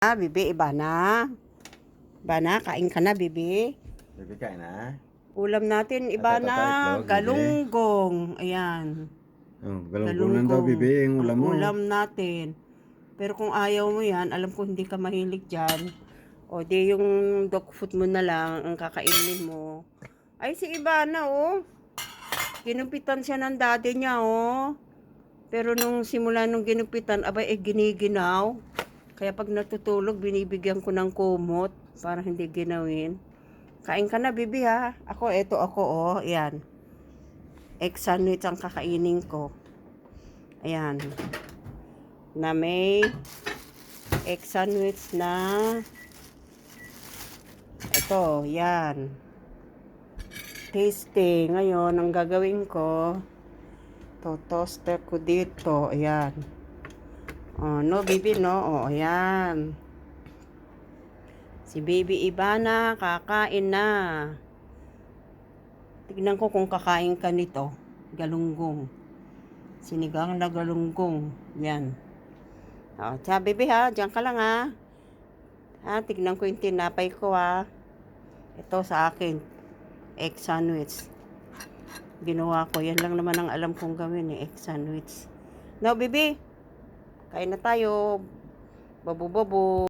Bibi, iba na. Iba na, kain ka na, Bibi. Bibi, kain na. Ulam natin, iba na. Itlog, Bibi. Galunggong. Ayan. Oh, galunggong lang daw, Bibi, yung ulam mo. Ulam natin. Pero kung ayaw mo yan, alam ko hindi ka mahilig dyan. O di yung dog food mo na lang ang kakainin mo. Ay, si Ivana, oh. Ginupitan siya ng daddy niya, oh. Pero nung simula nung ginupitan, abay, giniginaw. Kaya pag natutulog, binibigyan ko ng kumot para hindi ginawin. Kain ka na, Bibi, ha? Eto ako, oh. Ayan. Egg sandwich ang kakainin ko. Ayan. Na may egg sandwich na ito, yan. Tasty. Ngayon, ang gagawin ko, toaster ko dito. Ayan. Oh, no, Bibi, no? Oh, ayan. Si Baby Ivana, kakain na. Tignan ko kung kakain ka nito. Galunggong. Sinigang na galunggong. Yan. Oh, tsaka, Baby, ha? Diyan ka lang, ha? Ha? Tignan ko yung tinapay ko, ha? Ito sa akin. Egg sandwich. Ginawa ko. Yan lang naman ang alam kong gawin, egg sandwich. No, Baby? Kain na tayo. Babu-babu.